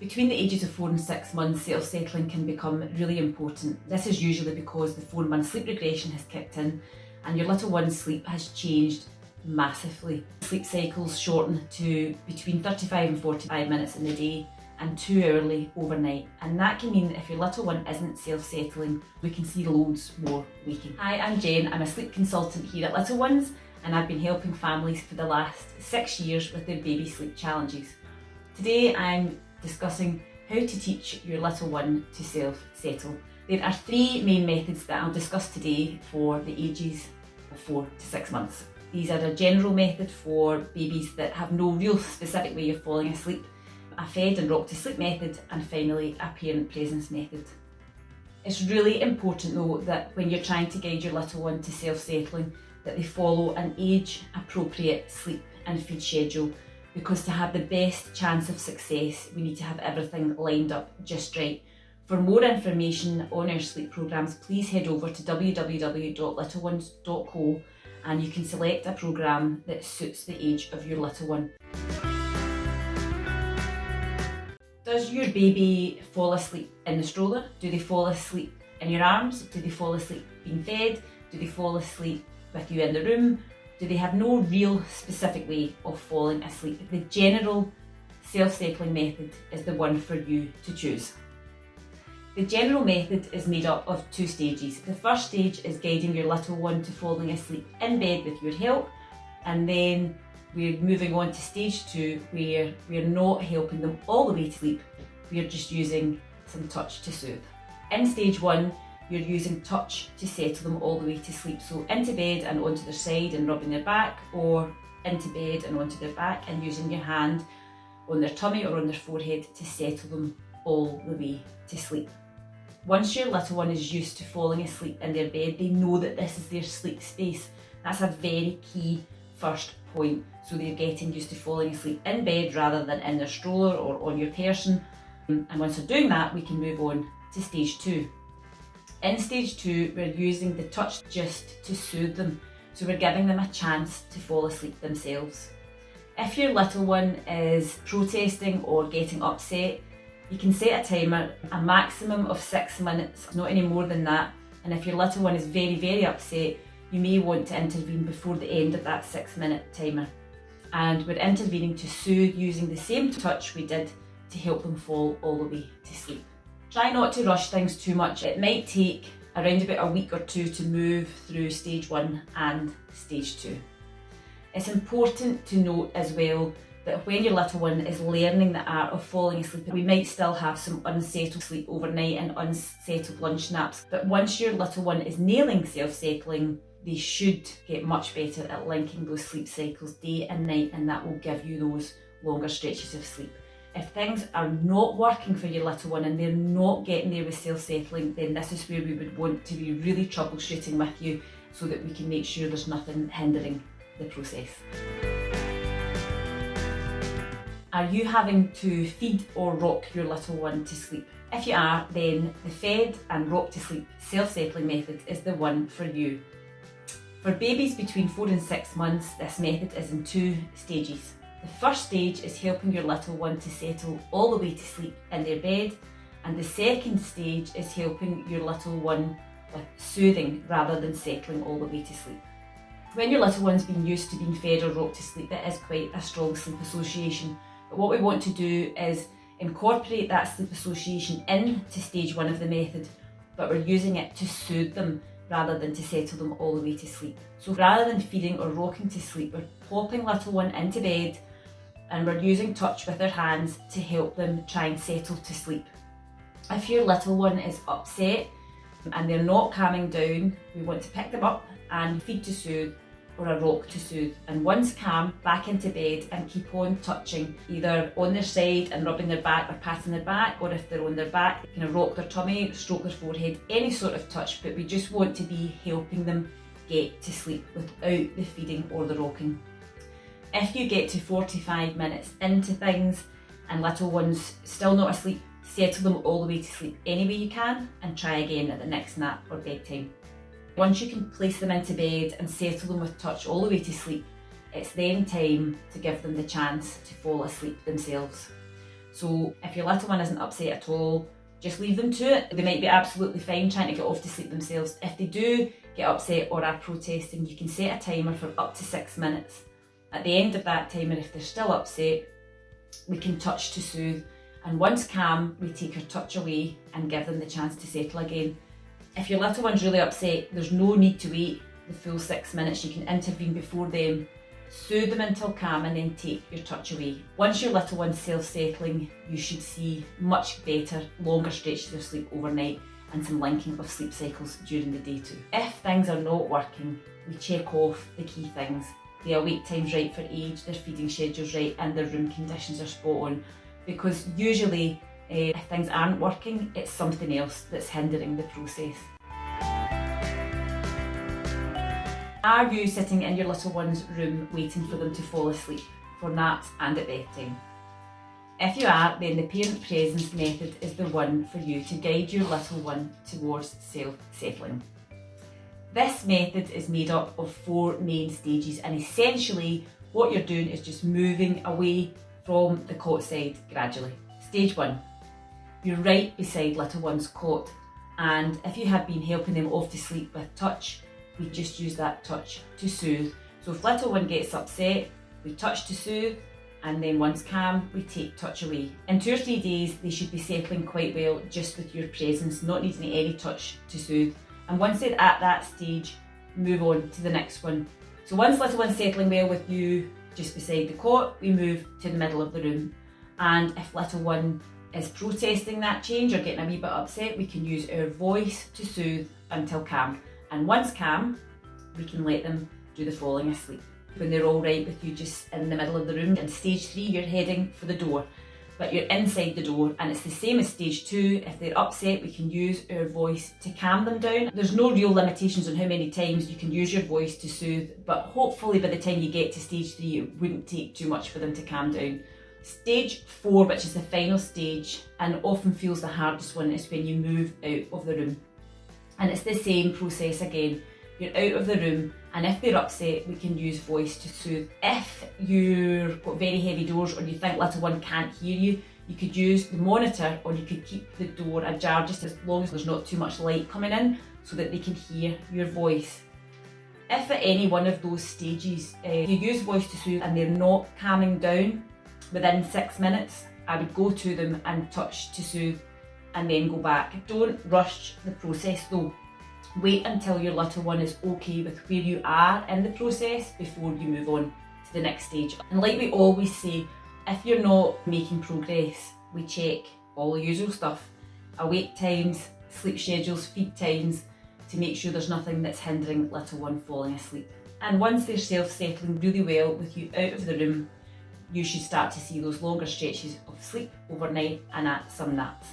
Between the ages of 4 and 6 months, self-settling can become really important. This is usually because the 4-month sleep regression has kicked in and your little one's sleep has changed massively. Sleep cycles shorten to between 35 and 45 minutes in the day and 2 hourly overnight. And that can mean that if your little one isn't self-settling, we can see loads more waking. Hi, I'm Jen. I'm a sleep consultant here at Little Ones and I've been helping families for the last 6 years with their baby sleep challenges. Today I'm discussing how to teach your little one to self-settle. There are 3 main methods that I'll discuss today for the ages of 4 to 6 months. These are a general method for babies that have no real specific way of falling asleep, a fed and rock to sleep method, and finally a parent presence method. It's really important though that when you're trying to guide your little one to self-settling that they follow an age appropriate sleep and feed schedule, because to have the best chance of success we need to have everything lined up just right. For more information on our sleep programmes, please head over to www.little-ones.co and you can select a programme that suits the age of your little one. Does your baby fall asleep in the stroller? Do they fall asleep in your arms? Do they fall asleep being fed? Do they fall asleep with you in the room? Do they have no real specific way of falling asleep? The general self-settling method is the one for you to choose. The general method is made up of 2 stages. The first stage is guiding your little one to falling asleep in bed with your help, and then we're moving on to stage 2 where we're not helping them all the way to sleep, we're just using some touch to soothe. In stage 1, you're using touch to settle them all the way to sleep. So into bed and onto their side and rubbing their back, or into bed and onto their back and using your hand on their tummy or on their forehead to settle them all the way to sleep. Once your little one is used to falling asleep in their bed, they know that this is their sleep space. That's a very key first point. So they're getting used to falling asleep in bed rather than in their stroller or on your person. And once they're doing that, we can move on to stage 2. In stage 2, we're using the touch just to soothe them. So we're giving them a chance to fall asleep themselves. If your little one is protesting or getting upset, you can set a timer, a maximum of 6 minutes, not any more than that. And if your little one is very, very upset, you may want to intervene before the end of that 6-minute timer. And we're intervening to soothe using the same touch we did to help them fall all the way to sleep. Try not to rush things too much. It might take around about a week or 2 to move through stage 1 and stage 2. It's important to note as well that when your little one is learning the art of falling asleep, we might still have some unsettled sleep overnight and unsettled lunch naps. But once your little one is nailing self-settling, they should get much better at linking those sleep cycles day and night, and that will give you those longer stretches of sleep. If things are not working for your little one and they're not getting there with self-settling, then this is where we would want to be really troubleshooting with you so that we can make sure there's nothing hindering the process. Are you having to feed or rock your little one to sleep? If you are, then the fed and rock to sleep self-settling method is the one for you. For babies between 4 and 6 months, this method is in 2 stages. The first stage is helping your little one to settle all the way to sleep in their bed, and the second stage is helping your little one with soothing rather than settling all the way to sleep. When your little one's been used to being fed or rocked to sleep, it is quite a strong sleep association. But what we want to do is incorporate that sleep association into stage 1 of the method, but we're using it to soothe them rather than to settle them all the way to sleep. So rather than feeding or rocking to sleep, we're plopping little one into bed and we're using touch with our hands to help them try and settle to sleep. If your little one is upset and they're not calming down, we want to pick them up and feed to soothe or a rock to soothe. And once calm, back into bed and keep on touching, either on their side and rubbing their back or patting their back, or if they're on their back, kind of rock their tummy, stroke their forehead, any sort of touch, but we just want to be helping them get to sleep without the feeding or the rocking. If you get to 45 minutes into things and little one's still not asleep, settle them all the way to sleep any way you can and try again at the next nap or bedtime. Once you can place them into bed and settle them with touch all the way to sleep, it's then time to give them the chance to fall asleep themselves. So if your little one isn't upset at all, just leave them to it. They might be absolutely fine trying to get off to sleep themselves. If they do get upset or are protesting, you can set a timer for up to 6 minutes. At the end of that timer, if they're still upset, we can touch to soothe. And once calm, we take our touch away and give them the chance to settle again. If your little one's really upset, there's no need to wait the full 6 minutes. You can intervene before them, soothe them until calm, and then take your touch away. Once your little one's self-settling, you should see much better, longer stretches of sleep overnight and some linking of sleep cycles during the day too. If things are not working, we check off the key things. Their awake time's right for age, their feeding schedule's right, and their room conditions are spot on. Because usually, if things aren't working, it's something else that's hindering the process. Are you sitting in your little one's room waiting for them to fall asleep for naps and at bedtime? If you are, then the parent presence method is the one for you to guide your little one towards self-settling. This method is made up of 4 main stages, and essentially what you're doing is just moving away from the cot side gradually. Stage 1, you're right beside little one's cot, and if you have been helping them off to sleep with touch, we just use that touch to soothe. So if little one gets upset, we touch to soothe, and then once calm, we take touch away. In 2 or 3 days, they should be settling quite well just with your presence, not needing any touch to soothe. And once they're at that stage, move on to the next one. So once little one's settling well with you just beside the cot, we move to the middle of the room. And if little one is protesting that change or getting a wee bit upset, we can use our voice to soothe until calm. And once calm, we can let them do the falling asleep. When they're all right with you just in the middle of the room, in stage 3, you're heading for the door, but you're inside the door, and it's the same as stage 2. If they're upset, we can use our voice to calm them down. There's no real limitations on how many times you can use your voice to soothe, but hopefully by the time you get to stage 3, it wouldn't take too much for them to calm down. Stage 4, which is the final stage and often feels the hardest one, is when you move out of the room. And it's the same process again. You're out of the room, and if they're upset, we can use voice to soothe. If you've got very heavy doors or you think little one can't hear you, you could use the monitor, or you could keep the door ajar just as long as there's not too much light coming in so that they can hear your voice. If at any one of those stages you use voice to soothe and they're not calming down within 6 minutes, I would go to them and touch to soothe and then go back. Don't rush the process though. Wait until your little one is okay with where you are in the process before you move on to the next stage. And like we always say, if you're not making progress, we check all the usual stuff: awake times, sleep schedules, feed times, to make sure there's nothing that's hindering little one falling asleep. And once they're self-settling really well with you out of the room, you should start to see those longer stretches of sleep overnight and at some naps.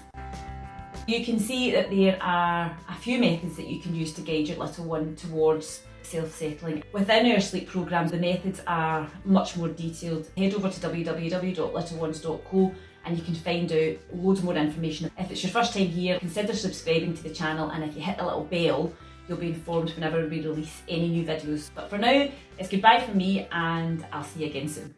You can see that there are a few methods that you can use to guide your little one towards self-settling. Within our sleep programme, the methods are much more detailed. Head over to www.little1s.co and you can find out loads more information. If it's your first time here, consider subscribing to the channel, and if you hit the little bell, you'll be informed whenever we release any new videos. But for now, it's goodbye from me, and I'll see you again soon.